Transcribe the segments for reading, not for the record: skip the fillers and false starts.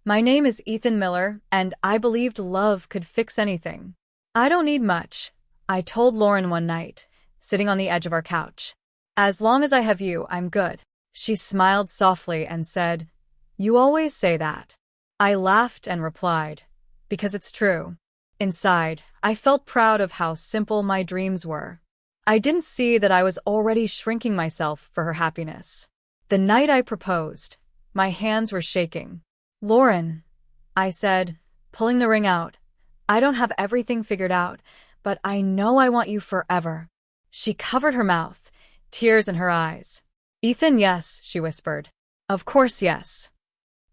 My name is Ethan Miller, and I believed love could fix anything. I don't need much, I told Lauren one night, sitting on the edge of our couch. As long as I have you, I'm good. She smiled softly and said, "You always say that." I laughed and replied, "Because it's true." Inside, I felt proud of how simple my dreams were. I didn't see that I was already shrinking myself for her happiness. The night I proposed, my hands were shaking. "Lauren," I said, pulling the ring out, "I don't have everything figured out, but I know I want you forever." She covered her mouth, tears in her eyes. "Ethan, yes," she whispered. "Of course, yes."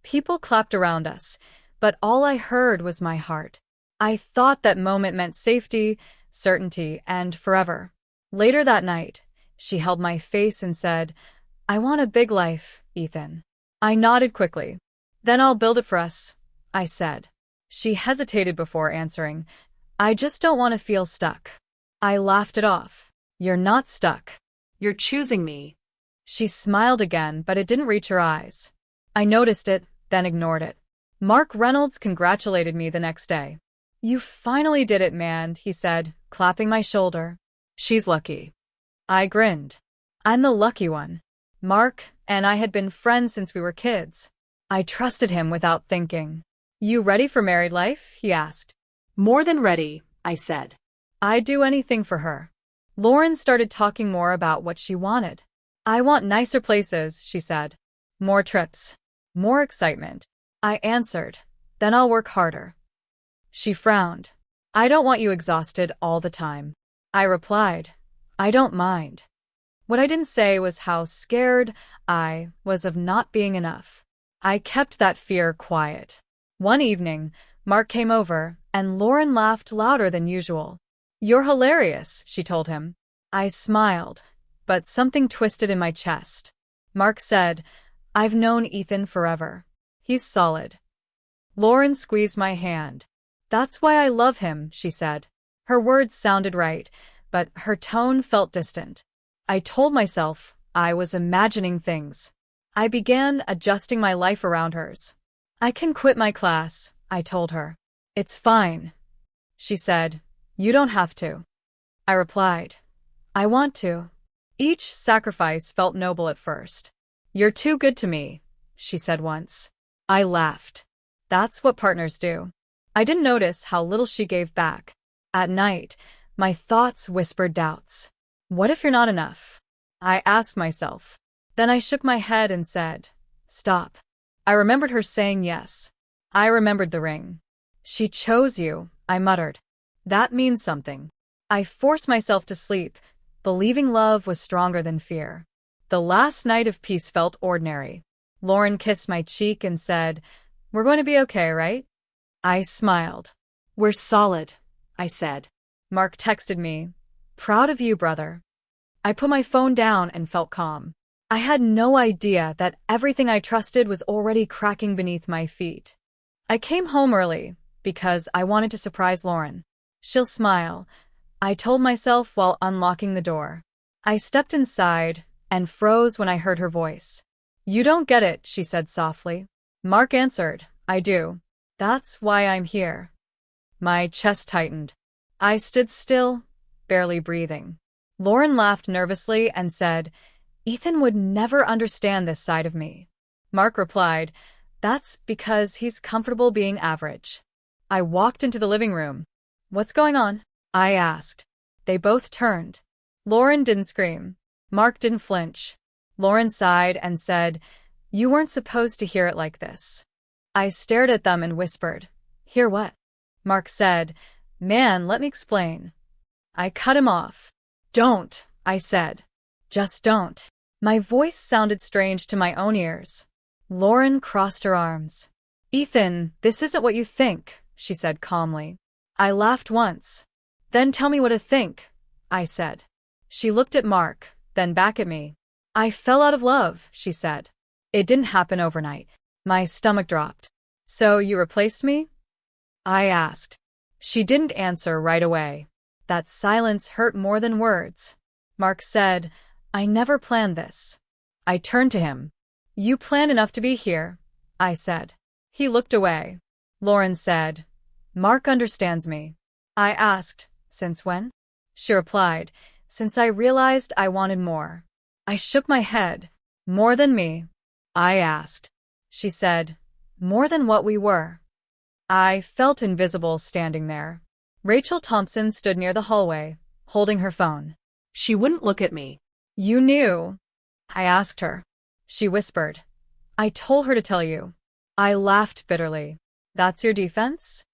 People clapped around us, but all I heard was my heart. I thought that moment meant safety, certainty, and forever. Later that night, she held my face and said, "I want a big life, Ethan." I nodded quickly. "Then I'll build it for us," I said. She hesitated before answering, "I just don't want to feel stuck." I laughed it off. "You're not stuck. You're choosing me." She smiled again, but it didn't reach her eyes. I noticed it, then ignored it. Mark Reynolds congratulated me the next day. "You finally did it, man," he said, clapping my shoulder. "She's lucky." I grinned. "I'm the lucky one." Mark and I had been friends since we were kids. I trusted him without thinking. "You ready for married life?" he asked. "More than ready," I said. "I'd do anything for her." Lauren started talking more about what she wanted. "I want nicer places," she said. "More trips. More excitement." I answered, "Then I'll work harder." She frowned. "I don't want you exhausted all the time." I replied, "I don't mind." What I didn't say was how scared I was of not being enough. I kept that fear quiet. One evening, Mark came over, and Lauren laughed louder than usual. "You're hilarious," she told him. I smiled, but something twisted in my chest. Mark said, "I've known Ethan forever. He's solid." Lauren squeezed my hand. "That's why I love him," she said. Her words sounded right, but her tone felt distant. I told myself I was imagining things. I began adjusting my life around hers. "I can quit my class," I told her. "It's fine." She said, "You don't have to." I replied, "I want to." Each sacrifice felt noble at first. "You're too good to me," she said once. I laughed. That's what partners do. I didn't notice how little she gave back. At night, my thoughts whispered doubts. What if you're not enough? I asked myself. Then I shook my head and said, "Stop." I remembered her saying yes. I remembered the ring. "She chose you," I muttered. "That means something." I forced myself to sleep, believing love was stronger than fear. The last night of peace felt ordinary. Lauren kissed my cheek and said, "We're going to be okay, right?" I smiled. "We're solid," I said. Mark texted me, "Proud of you, brother." I put my phone down and felt calm. I had no idea that everything I trusted was already cracking beneath my feet. I came home early because I wanted to surprise Lauren. "She'll smile," I told myself while unlocking the door. I stepped inside and froze when I heard her voice. "You don't get it," she said softly. Mark answered, "I do. That's why I'm here." My chest tightened. I stood still, barely breathing. Lauren laughed nervously and said, "Ethan would never understand this side of me." Mark replied, "That's because he's comfortable being average." I walked into the living room. "What's going on?" I asked. They both turned. Lauren didn't scream. Mark didn't flinch. Lauren sighed and said, "You weren't supposed to hear it like this." I stared at them and whispered, "Hear what?" Mark said, "Man, let me explain." I cut him off. "Don't," I said. "Just don't." My voice sounded strange to my own ears. Lauren crossed her arms. "Ethan, this isn't what you think," she said calmly. I laughed once. "Then tell me what to think," I said. She looked at Mark, then back at me. "I fell out of love," she said. "It didn't happen overnight." My stomach dropped. "So you replaced me?" I asked. She didn't answer right away. That silence hurt more than words. Mark said, "I never planned this." I turned to him. "You planned enough to be here," I said. He looked away. Lauren said, "Mark understands me." I asked, "Since when?" She replied, "Since I realized I wanted more." I shook my head. "More than me?" I asked. She said, "More than what we were." I felt invisible standing there. Rachel Thompson stood near the hallway, holding her phone. She wouldn't look at me. "You knew?" I asked her. She whispered, "I told her to tell you." I laughed bitterly. "That's your defense?"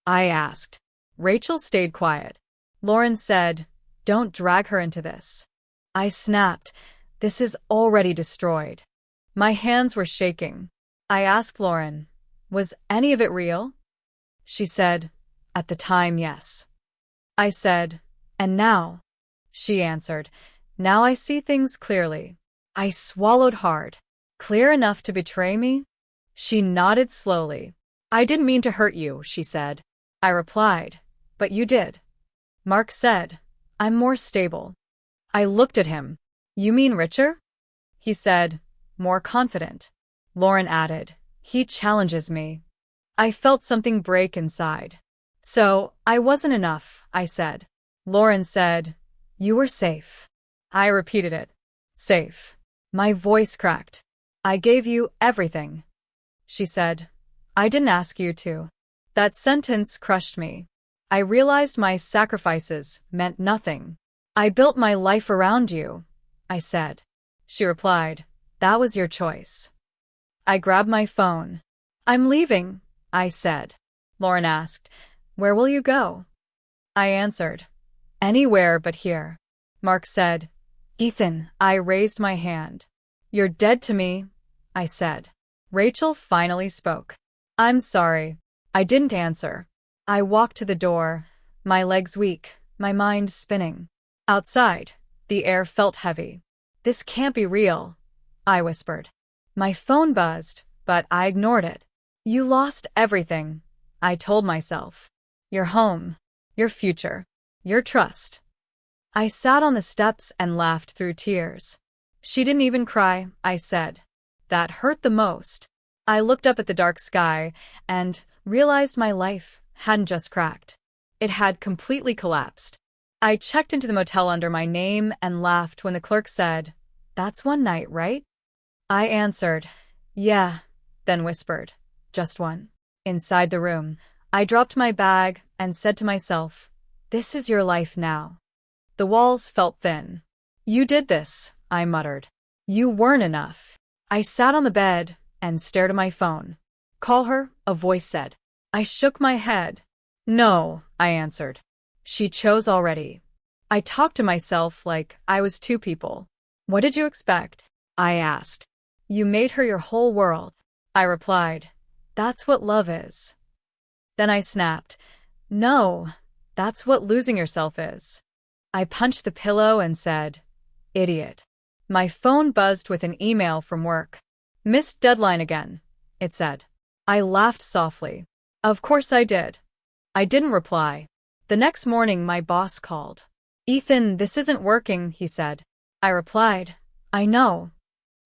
I asked. Rachel stayed quiet. Lauren said, "Don't drag her into this." I snapped. "This is already destroyed." My hands were shaking. I asked Lauren, "Was any of it real?" She said, "At the time, yes." I said, "And now?" She answered, "Now I see things clearly." I swallowed hard. "Clear enough to betray me?" She nodded slowly. "I didn't mean to hurt you," she said. I replied, "But you did." Mark said, "I'm more stable." I looked at him. "You mean richer?" He said, "More confident." Lauren added, "He challenges me." I felt something break inside. "So, I wasn't enough," I said. Lauren said, "You were safe." I repeated it. "Safe." My voice cracked. "I gave you everything." She said, "I didn't ask you to." That sentence crushed me. I realized my sacrifices meant nothing. "I built my life around you," I said. She replied, "That was your choice." I grabbed my phone. "I'm leaving," I said. Lauren asked, "Where will you go?" I answered, "Anywhere but here." Mark said, "Ethan," I raised my hand. "You're dead to me," I said. Rachel finally spoke. "I'm sorry." I didn't answer. I walked to the door, my legs weak, my mind spinning. Outside, the air felt heavy. "This can't be real," I whispered. My phone buzzed, but I ignored it. "You lost everything," I told myself. "Your home, your future, your trust." I sat on the steps and laughed through tears. "She didn't even cry," I said. That hurt the most. I looked up at the dark sky and realized my life hadn't just cracked. It had completely collapsed. I checked into the motel under my name and laughed when the clerk said, "That's one night, right?" I answered, "Yeah," then whispered, "Just one." Inside the room, I dropped my bag and said to myself, "This is your life now." The walls felt thin. "You did this," I muttered. "You weren't enough." I sat on the bed and stared at my phone. "Call her," a voice said. I shook my head. "No," I answered. "She chose already." I talked to myself like I was two people. "What did you expect?" I asked. "You made her your whole world." I replied, "That's what love is." Then I snapped, "No, that's what losing yourself is." I punched the pillow and said, "Idiot." My phone buzzed with an email from work. "Missed deadline again," it said. I laughed softly. Of course I did. I didn't reply. The next morning my boss called. "Ethan, this isn't working," he said. I replied, "I know."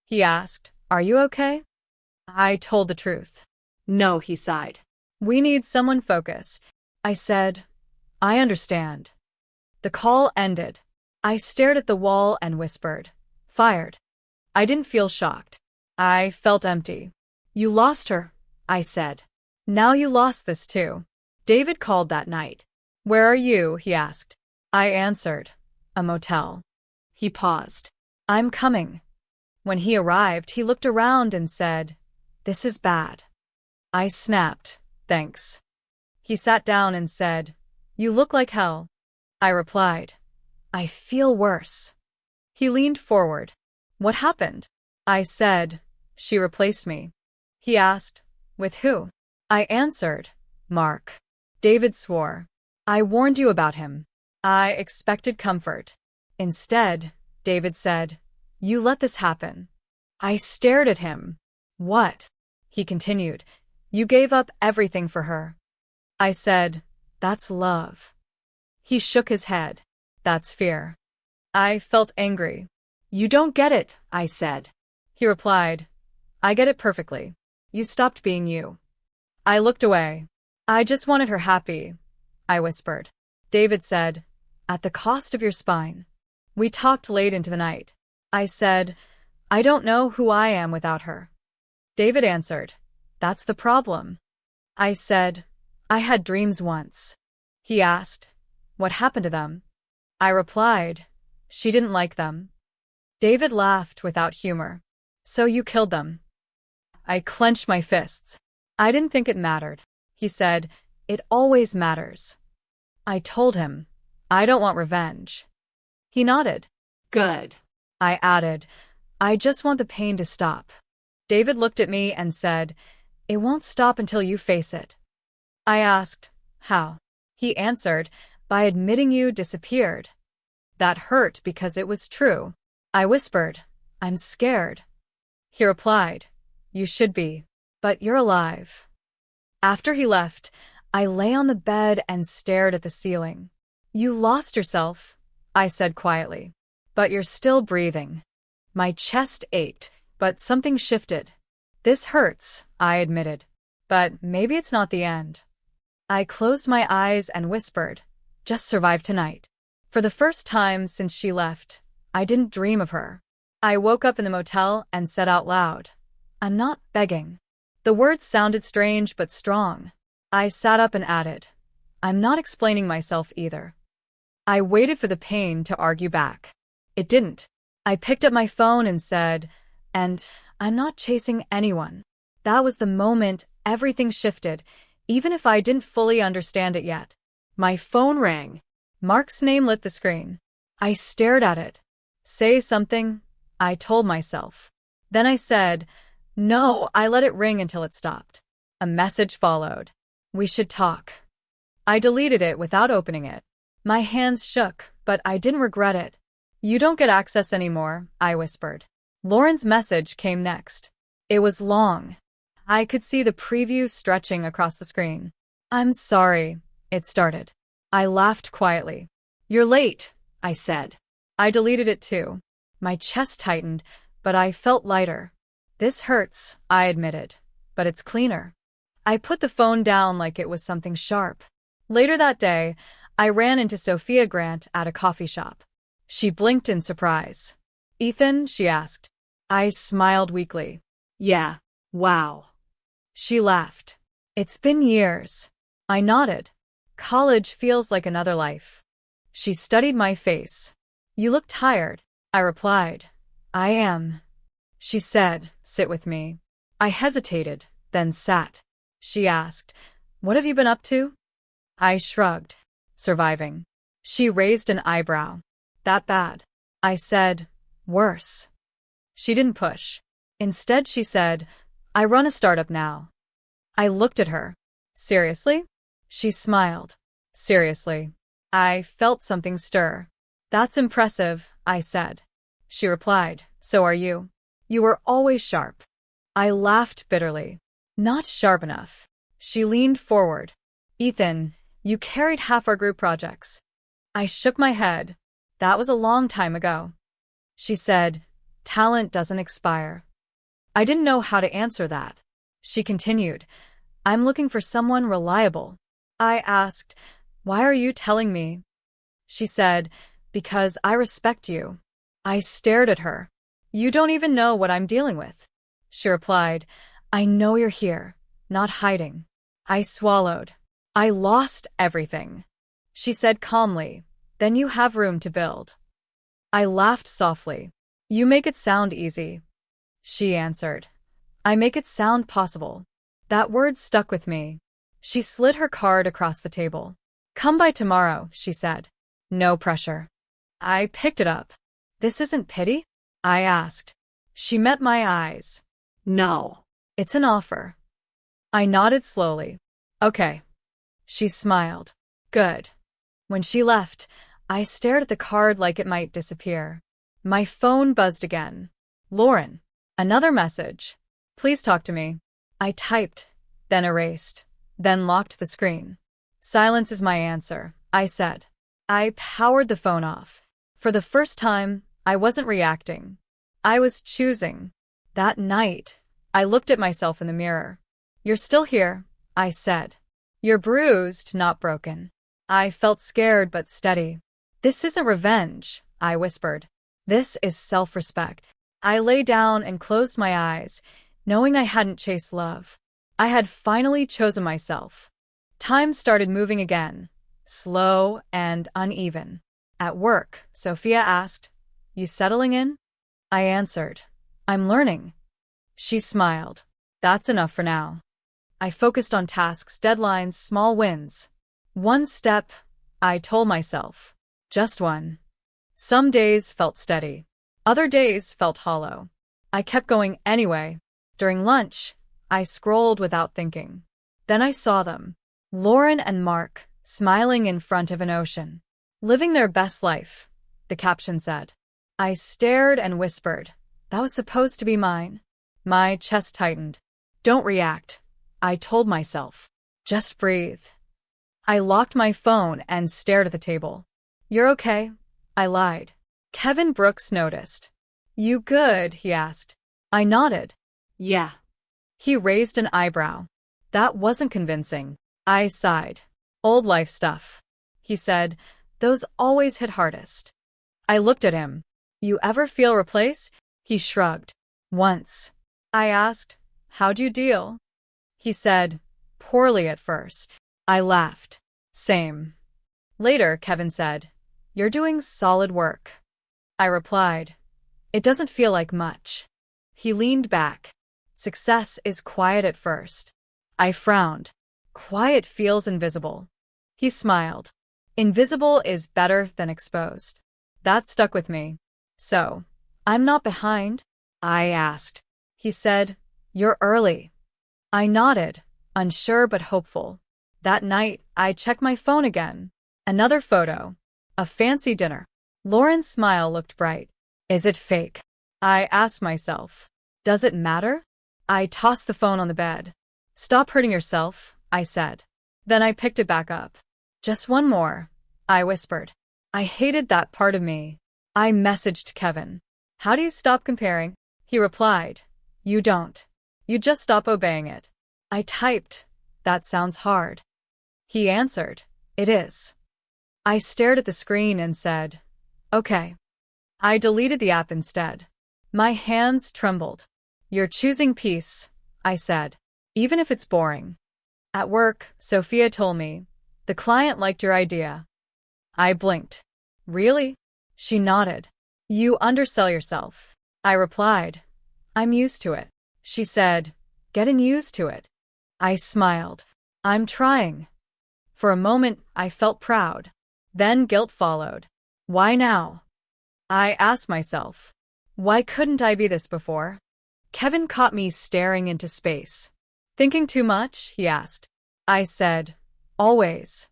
He asked, "Are you okay?" I told the truth. "No," he sighed. "We need someone focused." I said, "I understand." The call ended. I stared at the wall and whispered, "Fired." I didn't feel shocked. I felt empty. "You lost her," I said. "Now you lost this too." David called that night. "Where are you?" he asked. I answered, "A motel." He paused. "I'm coming." When he arrived, he looked around and said, "This is bad." I snapped, "Thanks." He sat down and said, "You look like hell." I replied, "I feel worse." He leaned forward. "What happened?" I said, "She replaced me." He asked, "With who?" I answered, "Mark." David swore. "I warned you about him." I expected comfort. Instead, David said, "You let this happen." I stared at him. "What?" He continued, "You gave up everything for her." I said, "That's love." He shook his head. "That's fear." I felt angry. "You don't get it," I said. He replied, "I get it perfectly. You stopped being you." I looked away. I just wanted her happy, I whispered. David said, at the cost of your spine. We talked late into the night. I said, I don't know who I am without her. David answered, that's the problem. I said, I had dreams once. He asked, what happened to them? I replied, she didn't like them. David laughed without humor. So you killed them. I clenched my fists. I didn't think it mattered. He said, it always matters. I told him, I don't want revenge. He nodded. Good. I added, I just want the pain to stop. David looked at me and said, it won't stop until you face it. I asked, how? He answered, by admitting you disappeared. That hurt because it was true. I whispered, I'm scared. He replied, you should be, but you're alive. After he left, I lay on the bed and stared at the ceiling. You lost yourself, I said quietly, but you're still breathing. My chest ached, but something shifted. This hurts, I admitted, but maybe it's not the end. I closed my eyes and whispered, just survive tonight. For the first time since she left, I didn't dream of her. I woke up in the motel and said out loud, I'm not begging. The words sounded strange but strong. I sat up and added, I'm not explaining myself either. I waited for the pain to argue back. It didn't. I picked up my phone and said, and I'm not chasing anyone. That was the moment everything shifted, even if I didn't fully understand it yet. My phone rang. Mark's name lit the screen. I stared at it. Say something, I told myself. Then I said, no, I let it ring until it stopped. A message followed. We should talk. I deleted it without opening it. My hands shook, but I didn't regret it. You don't get access anymore, I whispered. Lauren's message came next. It was long. I could see the preview stretching across the screen. I'm sorry, it started. I laughed quietly. You're late, I said. I deleted it too. My chest tightened, but I felt lighter. This hurts, I admitted, but it's cleaner. I put the phone down like it was something sharp. Later that day, I ran into Sophia Grant at a coffee shop. She blinked in surprise. Ethan, she asked. I smiled weakly. Yeah, wow. She laughed. It's been years. I nodded. College feels like another life. She studied my face. You look tired, I replied. I am. She said, sit with me. I hesitated, then sat. She asked, what have you been up to? I shrugged. Surviving. She raised an eyebrow. That bad? I said, worse. She didn't push. Instead, she said, I run a startup now. I looked at her. Seriously? She smiled. Seriously. I felt something stir. That's impressive, I said. She replied, so are you. You were always sharp. I laughed bitterly. Not sharp enough. She leaned forward. Ethan, you carried half our group projects. I shook my head. That was a long time ago. She said, talent doesn't expire. I didn't know how to answer that. She continued, I'm looking for someone reliable. I asked, why are you telling me? She said, because I respect you. I stared at her. You don't even know what I'm dealing with. She replied, I know you're here, not hiding. I swallowed. I lost everything. She said calmly, then you have room to build. I laughed softly. You make it sound easy. She answered, I make it sound possible. That word stuck with me. She slid her card across the table. Come by tomorrow, she said. No pressure. I picked it up. This isn't pity? I asked. She met my eyes. No. It's an offer. I nodded slowly. Okay. She smiled. Good. When she left, I stared at the card like it might disappear. My phone buzzed again. Lauren. Another message. Please talk to me. I typed, then erased, then locked the screen. Silence is my answer, I said. I powered the phone off. For the first time, I wasn't reacting. I was choosing. That night, I looked at myself in the mirror. You're still here, I said. You're bruised, not broken. I felt scared but steady. This isn't revenge, I whispered. This is self-respect. I lay down and closed my eyes, knowing I hadn't chased love. I had finally chosen myself. Time started moving again, slow and uneven. At work, Sophia asked, "You settling in?" I answered, "I'm learning." She smiled. That's enough for now. I focused on tasks, deadlines, small wins. One step, I told myself. Just one. Some days felt steady. Other days felt hollow. I kept going anyway. During lunch, I scrolled without thinking. Then I saw them. Lauren and Mark, smiling in front of an ocean. Living their best life, the caption said. I stared and whispered, that was supposed to be mine. My chest tightened. Don't react, I told myself. Just breathe. I locked my phone and stared at the table. You're okay? I lied. Kevin Brooks noticed. You good? He asked. I nodded. Yeah. He raised an eyebrow. That wasn't convincing. I sighed. Old life stuff. He said, those always hit hardest. I looked at him. You ever feel replaced? He shrugged. Once. I asked, how'd you deal? He said, poorly at first. I laughed. Same. Later, Kevin said, you're doing solid work. I replied, it doesn't feel like much. He leaned back. Success is quiet at first. I frowned. Quiet feels invisible. He smiled. Invisible is better than exposed. That stuck with me. So, I'm not behind? I asked. He said, you're early. I nodded, unsure but hopeful. That night, I checked my phone again. Another photo. A fancy dinner. Lauren's smile looked bright. Is it fake? I asked myself. Does it matter? I tossed the phone on the bed. Stop hurting yourself, I said. Then I picked it back up. Just one more, I whispered. I hated that part of me. I messaged Kevin. How do you stop comparing? He replied, you don't. You just stop obeying it. I typed, that sounds hard. He answered, it is. I stared at the screen and said, okay. I deleted the app instead. My hands trembled. You're choosing peace, I said, even if it's boring. At work, Sophia told me, the client liked your idea. I blinked. Really? She nodded. You undersell yourself. I replied, I'm used to it. She said, getting used to it. I smiled. I'm trying. For a moment, I felt proud. Then guilt followed. Why now? I asked myself, why couldn't I be this before? Kevin caught me staring into space. Thinking too much? He asked. I said, always.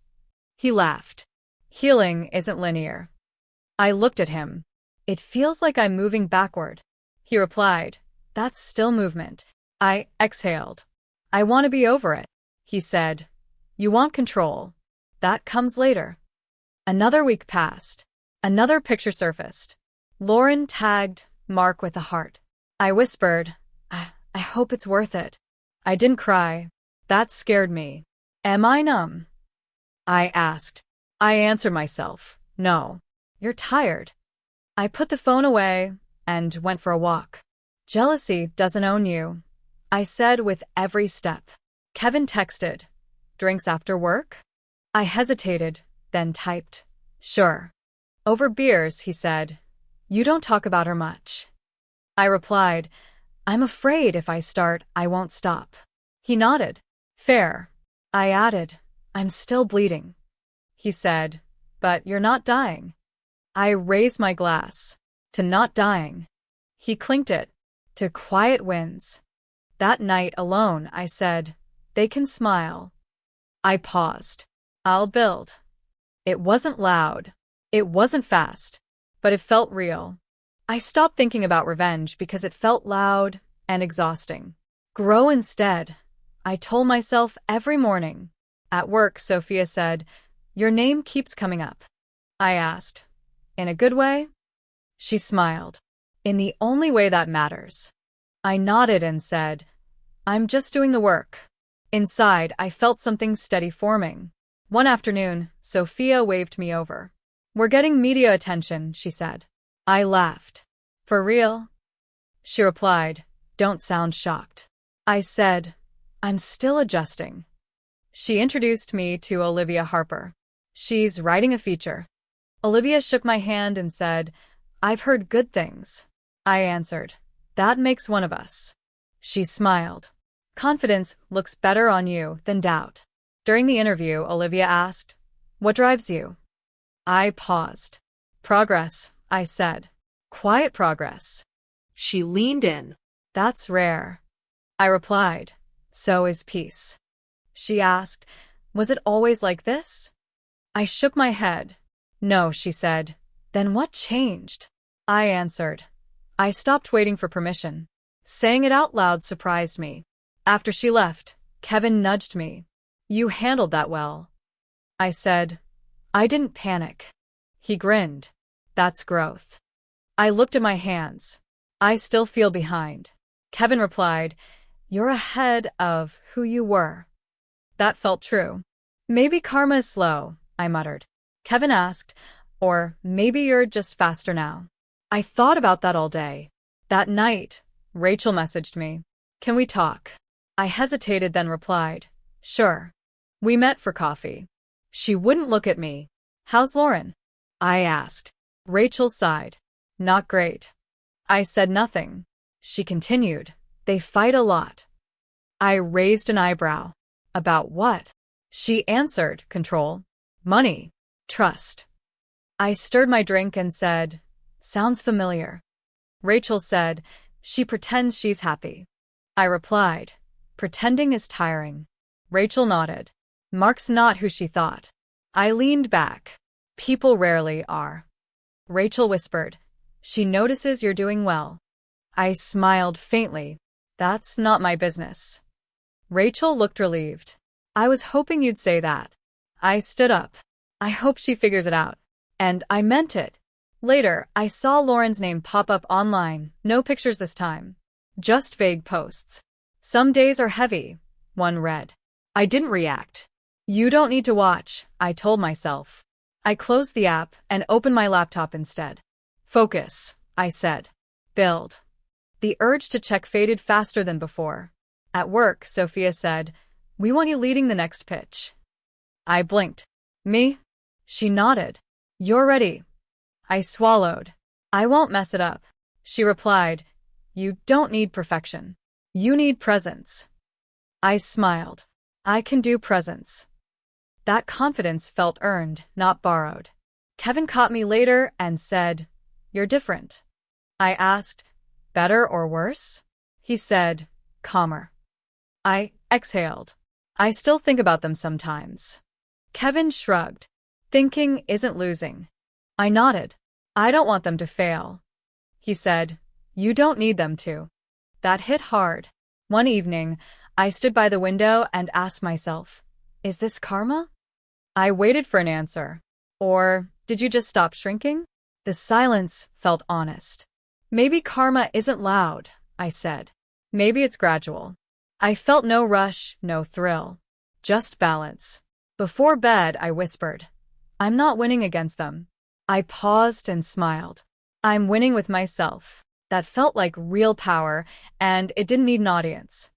He laughed. Healing isn't linear. I looked at him. It feels like I'm moving backward. He replied, that's still movement. I exhaled. I want to be over it. He said, you want control. That comes later. Another week passed. Another picture surfaced. Lauren tagged Mark with a heart. I whispered, I hope it's worth it. I didn't cry. That scared me. Am I numb? I asked. I answered myself, no. You're tired. I put the phone away and went for a walk. Jealousy doesn't own you, I said with every step. Kevin texted, drinks after work? I hesitated, then typed, sure. Over beers, he said. You don't talk about her much. I replied, I'm afraid if I start, I won't stop. He nodded. Fair. I added, I'm still bleeding. He said, but you're not dying. I raised my glass. To not dying. He clinked it. To quiet wins. That night alone, I said, they can smile. I paused. I'll build. It wasn't loud. It wasn't fast. But it felt real. I stopped thinking about revenge because it felt loud and exhausting. Grow instead, I told myself every morning. At work, Sophia said, your name keeps coming up. I asked, in a good way? She smiled. In the only way that matters. I nodded and said, I'm just doing the work. Inside, I felt something steady forming. One afternoon, Sophia waved me over. "We're getting media attention," she said. I laughed. "For real?" She replied, "Don't sound shocked." I said, "I'm still adjusting." She introduced me to Olivia Harper. "She's writing a feature." Olivia shook my hand and said, "I've heard good things." I answered, "That makes one of us." She smiled. "Confidence looks better on you than doubt." During the interview, Olivia asked, "What drives you?" I paused. "Progress," I said. "Quiet progress." She leaned in. "That's rare." I replied, "So is peace." She asked, "Was it always like this?" I shook my head. "No," she said. "Then what changed?" I answered, "I stopped waiting for permission." Saying it out loud surprised me. After she left, Kevin nudged me. "You handled that well." I said, "I didn't panic." He grinned. "That's growth." I looked at my hands. "I still feel behind." Kevin replied, "You're ahead of who you were." That felt true. "Maybe karma is slow," I muttered. Kevin asked, "Or maybe you're just faster now." I thought about that all day. That night, Rachel messaged me, "Can we talk?" I hesitated, then replied, "Sure." We met for coffee. She wouldn't look at me. "How's Lauren?" I asked. Rachel sighed. "Not great." I said nothing. She continued, "They fight a lot." I raised an eyebrow. "About what?" She answered, "Control, money, trust." I stirred my drink and said, "Sounds familiar." Rachel said, "She pretends she's happy." I replied, "Pretending is tiring." Rachel nodded. Mark's not who she thought. I leaned back. People rarely are. Rachel whispered, "She notices you're doing well." I smiled faintly. "That's not my business." Rachel looked relieved. "I was hoping you'd say that." I stood up. "I hope she figures it out." And I meant it. Later, I saw Lauren's name pop up online. No pictures this time. Just vague posts. "Some days are heavy," one read. I didn't react. "You don't need to watch," I told myself. I closed the app and opened my laptop instead. "Focus," I said. "Build." The urge to check faded faster than before. At work, Sophia said, "We want you leading the next pitch." I blinked. "Me?" She nodded. "You're ready." I swallowed. "I won't mess it up." She replied, "You don't need perfection. You need presence." I smiled. "I can do presence." That confidence felt earned, not borrowed. Kevin caught me later and said, "You're different." I asked, "Better or worse?" He said, "Calmer." I exhaled. "I still think about them sometimes." Kevin shrugged. "Thinking isn't losing." I nodded. "I don't want them to fail." He said, "You don't need them to." That hit hard. One evening, I stood by the window and asked myself, "Is this karma?" I waited for an answer. Or, "Did you just stop shrinking?" The silence felt honest. "Maybe karma isn't loud," I said. "Maybe it's gradual." I felt no rush, no thrill. Just balance. Before bed, I whispered, "I'm not winning against them." I paused and smiled. "I'm winning with myself." That felt like real power, and it didn't need an audience.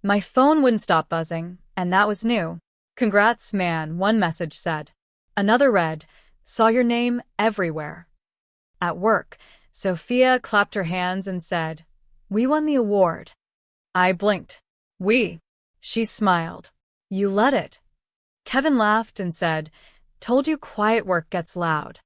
My phone wouldn't stop buzzing, and that was new. "Congrats, man," one message said. Another read, "Saw your name everywhere." At work, Sophia clapped her hands and said, "We won the award." I blinked. "We?" She smiled. "You led it." Kevin laughed and said, "Told you quiet work gets loud."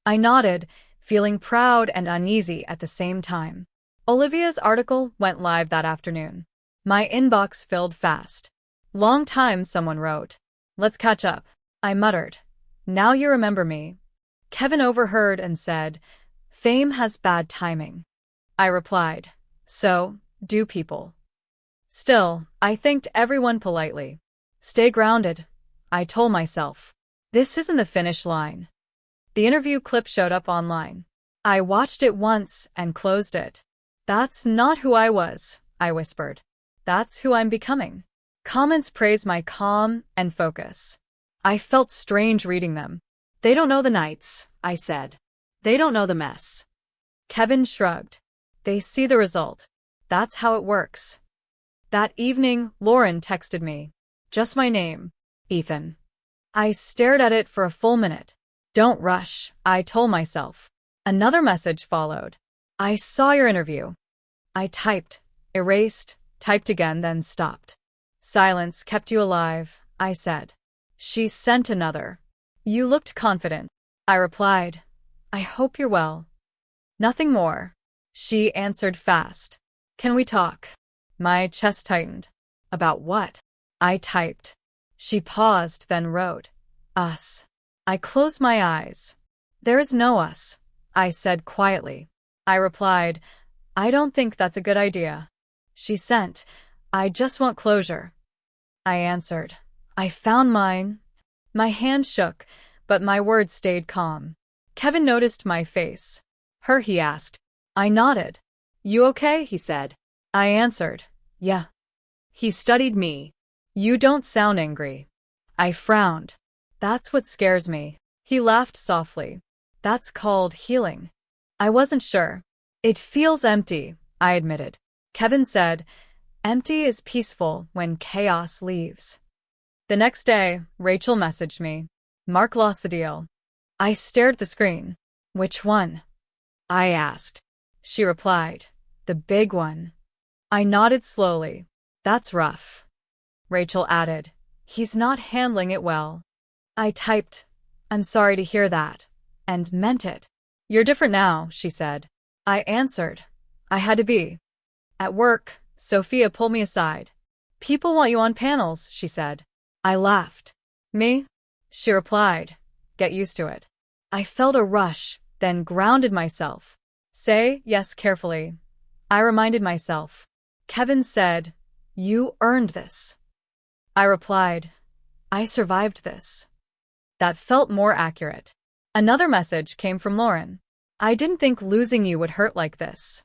I nodded, feeling proud and uneasy at the same time. Olivia's article went live that afternoon. My inbox filled fast. "Long time," someone wrote. "Let's catch up." I muttered, "Now you remember me." Kevin overheard and said, "Fame has bad timing." I replied, "So do people." Still, I thanked everyone politely. "Stay grounded," I told myself. This isn't the finish line. The interview clip showed up online. I watched it once and closed it. "That's not who I was," I whispered. "That's who I'm becoming." Comments praised my calm and focus. I felt strange reading them. They don't know the nights, I said. They don't know the mess. Kevin shrugged. They see the result. That's how it works. That evening, Lauren texted me. Just my name, Ethan. I stared at it for a full minute. Don't rush, I told myself. Another message followed. I saw your interview. I typed, erased, typed again, then stopped. Silence kept you alive, I said. She sent another. You looked confident. I replied, I hope you're well. Nothing more. She answered fast. Can we talk? My chest tightened. About what? I typed. She paused, then wrote, us. I closed my eyes. There is no us, I said quietly. I replied, I don't think that's a good idea. She sent, I just want closure. I answered, I found mine. My hand shook, but my words stayed calm. Kevin noticed my face. Her, he asked. I nodded. You okay? He said. I answered, yeah. He studied me. You don't sound angry. I frowned. That's what scares me. He laughed softly. That's called healing. I wasn't sure. It feels empty, I admitted. Kevin said, empty is peaceful when chaos leaves. The next day, Rachel messaged me. Mark lost the deal. I stared at the screen. Which one? I asked. She replied, the big one. I nodded slowly. That's rough. Rachel added, he's not handling it well. I typed, I'm sorry to hear that, and meant it. You're different now, she said. I answered, I had to be. At work, Sophia pulled me aside. People want you on panels, she said. I laughed. Me? She replied, get used to it. I felt a rush, then grounded myself. Say yes carefully. I reminded myself. Kevin said, you earned this. I replied, I survived this. That felt more accurate. Another message came from Lauren. I didn't think losing you would hurt like this.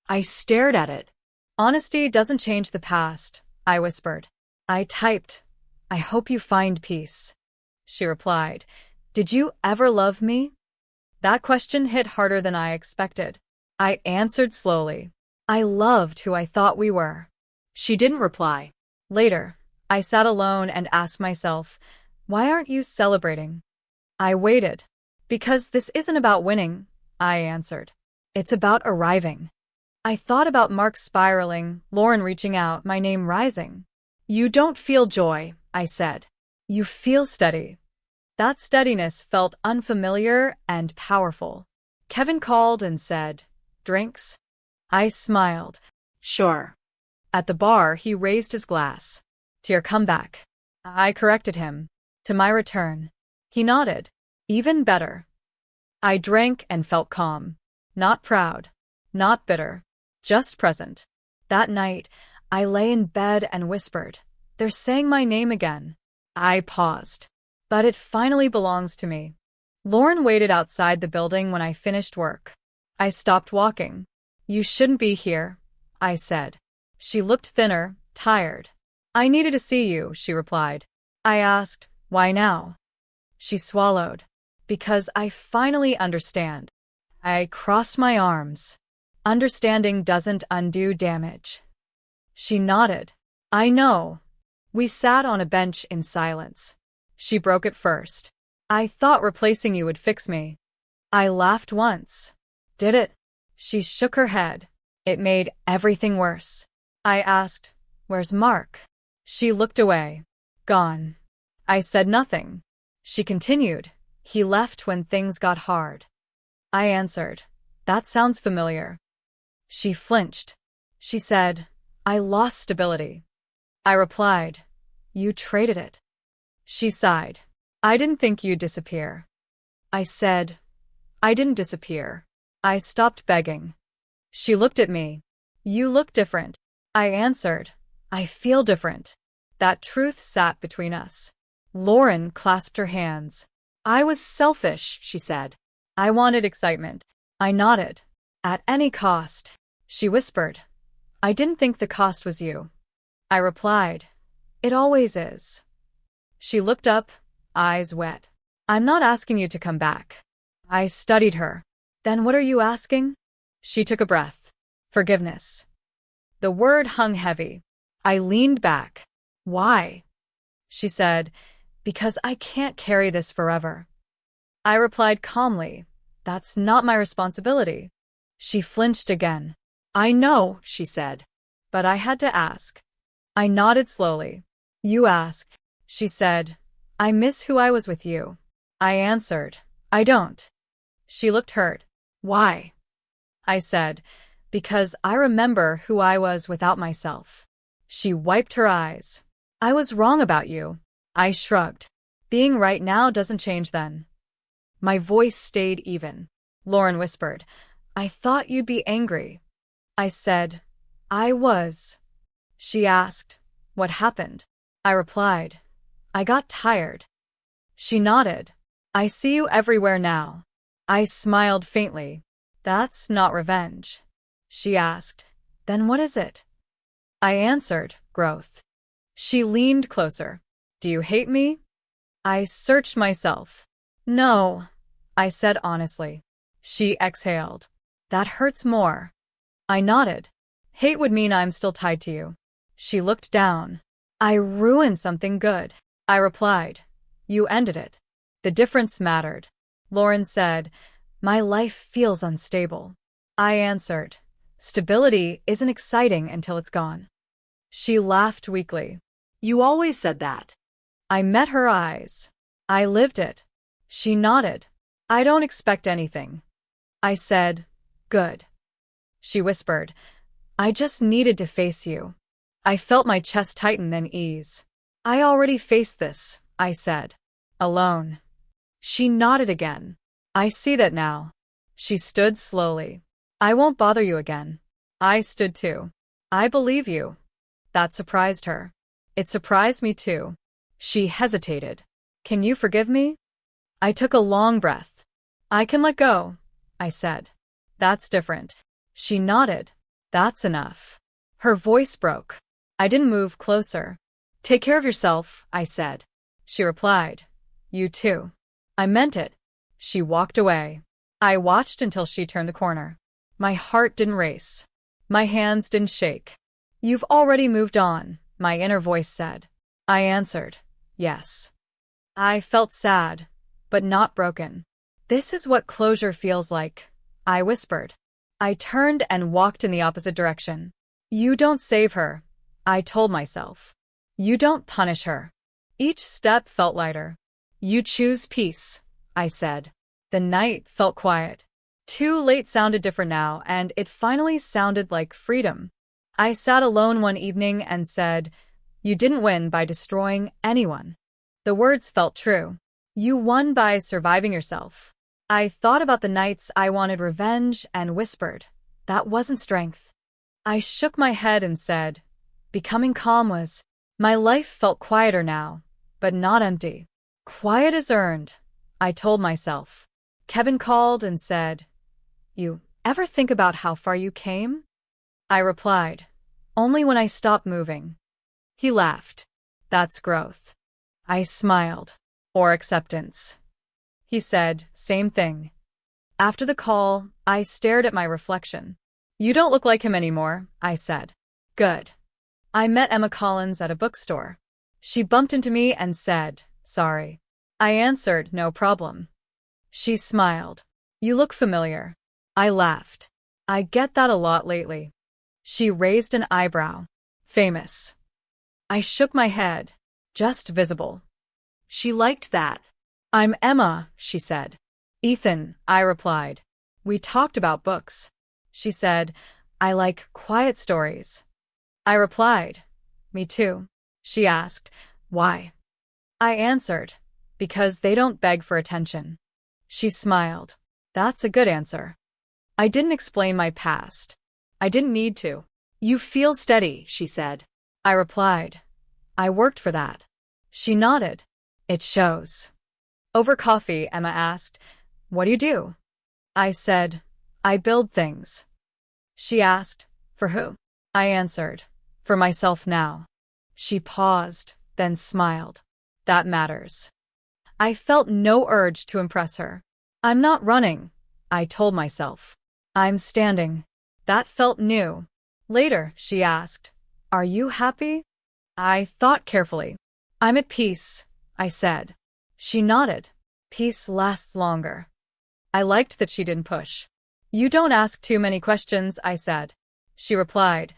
I stared at it. Honesty doesn't change the past, I whispered. I typed, I hope you find peace. She replied, did you ever love me? That question hit harder than I expected. I answered slowly. I loved who I thought we were. She didn't reply. Later, I sat alone and asked myself, why aren't you celebrating? I waited. Because this isn't about winning, I answered. It's about arriving. I thought about Mark spiraling, Lauren reaching out, my name rising. You don't feel joy, I said. You feel steady. That steadiness felt unfamiliar and powerful. Kevin called and said, drinks? I smiled. Sure. At the bar, he raised his glass. To your comeback. I corrected him. To my return. He nodded. Even better. I drank and felt calm. Not proud. Not bitter. Just present. That night, I lay in bed and whispered, they're saying my name again. I paused. But it finally belongs to me. Lauren waited outside the building when I finished work. I stopped walking. You shouldn't be here, I said. She looked thinner, tired. I needed to see you, she replied. I asked, why now? She swallowed. Because I finally understand. I crossed my arms. Understanding doesn't undo damage. She nodded. I know. We sat on a bench in silence. She broke it first. I thought replacing you would fix me. I laughed once. Did it? She shook her head. It made everything worse. I asked, where's Mark? She looked away. Gone. I said nothing. She continued, he left when things got hard. I answered, that sounds familiar. She flinched. She said, I lost stability. I replied, you traded it. She sighed. I didn't think you'd disappear. I said, I didn't disappear. I stopped begging. She looked at me. You look different. I answered, I feel different. That truth sat between us. Lauren clasped her hands. I was selfish, she said. I wanted excitement. I nodded. At any cost. She whispered. I didn't think the cost was you. I replied. It always is. She looked up, eyes wet. I'm not asking you to come back. I studied her. Then what are you asking? She took a breath. Forgiveness. The word hung heavy. I leaned back. Why? She said, because I can't carry this forever. I replied calmly, that's not my responsibility. She flinched again. I know, she said. But I had to ask. I nodded slowly. You asked. She said, I miss who I was with you. I answered, I don't. She looked hurt. Why? I said, because I remember who I was without myself. She wiped her eyes. I was wrong about you. I shrugged. Being right now doesn't change then. My voice stayed even. Lauren whispered, I thought you'd be angry. I said, I was. She asked, what happened? I replied, I got tired. She nodded. I see you everywhere now. I smiled faintly. That's not revenge. She asked, then what is it? I answered, growth. She leaned closer. Do you hate me? I searched myself. No, I said honestly. She exhaled. That hurts more. I nodded. Hate would mean I'm still tied to you. She looked down. I ruined something good. I replied. You ended it. The difference mattered. Lauren said, my life feels unstable. I answered, stability isn't exciting until it's gone. She laughed weakly. You always said that. I met her eyes. I lived it. She nodded. I don't expect anything. I said, good. She whispered, I just needed to face you. I felt my chest tighten then ease. I already faced this, I said. Alone. She nodded again. I see that now. She stood slowly. I won't bother you again. I stood too. I believe you. That surprised her. It surprised me too. She hesitated. Can you forgive me? I took a long breath. I can let go, I said. That's different. She nodded. That's enough. Her voice broke. I didn't move closer. Take care of yourself, I said. She replied. You too. I meant it. She walked away. I watched until she turned the corner. My heart didn't race. My hands didn't shake. You've already moved on, my inner voice said. I answered, yes. I felt sad, but not broken. This is what closure feels like, I whispered. I turned and walked in the opposite direction. You don't save her, I told myself. You don't punish her. Each step felt lighter. You choose peace, I said. The night felt quiet. Too late sounded different now, and it finally sounded like freedom. I sat alone one evening and said, you didn't win by destroying anyone. The words felt true. You won by surviving yourself. I thought about the nights I wanted revenge and whispered, that wasn't strength. I shook my head and said, becoming calm was. My life felt quieter now, but not empty. Quiet is earned, I told myself. Kevin called and said, you ever think about how far you came? I replied, only when I stopped moving. He laughed. That's growth. I smiled. Or acceptance. He said, same thing. After the call, I stared at my reflection. You don't look like him anymore, I said. Good. I met Emma Collins at a bookstore. She bumped into me and said, sorry. I answered, no problem. She smiled. You look familiar. I laughed. I get that a lot lately. She raised an eyebrow. Famous. I shook my head. Just visible. She liked that. I'm Emma, she said. Ethan, I replied. We talked about books. She said, I like quiet stories. I replied, me too. She asked, why? I answered, because they don't beg for attention. She smiled. That's a good answer. I didn't explain my past. I didn't need to. You feel steady, she said. I replied, I worked for that. She nodded. It shows. Over coffee, Emma asked, what do you do? I said, I build things. She asked, for who? I answered, for myself now. She paused, then smiled. That matters. I felt no urge to impress her. I'm not running, I told myself. I'm standing. That felt new. Later, she asked, Are you happy? I thought carefully. I'm at peace, I said. She nodded. Peace lasts longer. I liked that she didn't push. You don't ask too many questions, I said. She replied,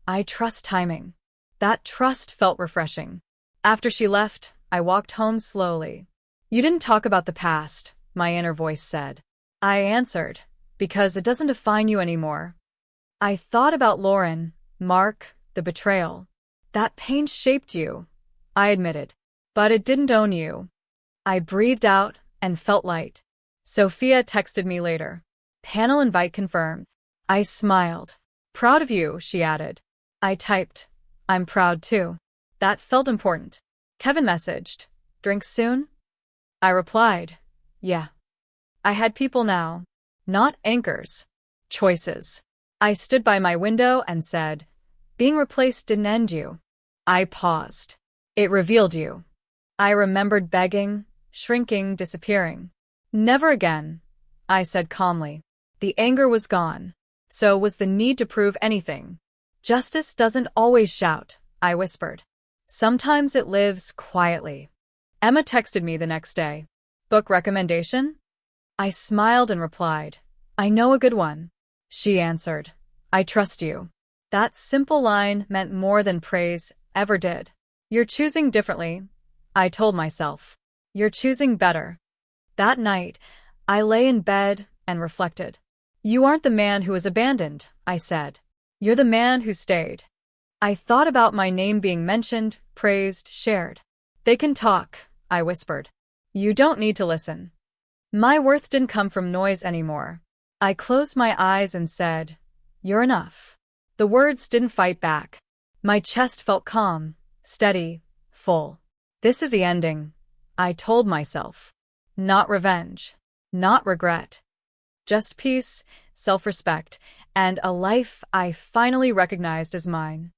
I trust timing. That trust felt refreshing. After she left, I walked home slowly. You didn't talk about the past, my inner voice said. I answered, because it doesn't define you anymore. I thought about Lauren, Mark, the betrayal. That pain shaped you, I admitted, but it didn't own you. I breathed out and felt light. Sophia texted me later. Panel invite confirmed. I smiled. Proud of you, she added. I typed, I'm proud too. That felt important. Kevin messaged, Drinks soon? I replied, yeah. I had people now. Not anchors. Choices. I stood by my window and said, Being replaced didn't end you. I paused. It revealed you. I remembered begging, shrinking, disappearing. Never again, I said calmly. The anger was gone. So was the need to prove anything. Justice doesn't always shout, I whispered. Sometimes it lives quietly. Emma texted me the next day. Book recommendation? I smiled and replied, I know a good one. She answered, I trust you. That simple line meant more than praise ever did. You're choosing differently, I told myself. You're choosing better. That night, I lay in bed and reflected. You aren't the man who was abandoned, I said. You're the man who stayed. I thought about my name being mentioned, praised, shared. They can talk, I whispered. You don't need to listen. My worth didn't come from noise anymore. I closed my eyes and said, You're enough. The words didn't fight back. My chest felt calm, steady, full. This is the ending, I told myself. Not revenge. Not regret. Just peace, self-respect, and a life I finally recognized as mine.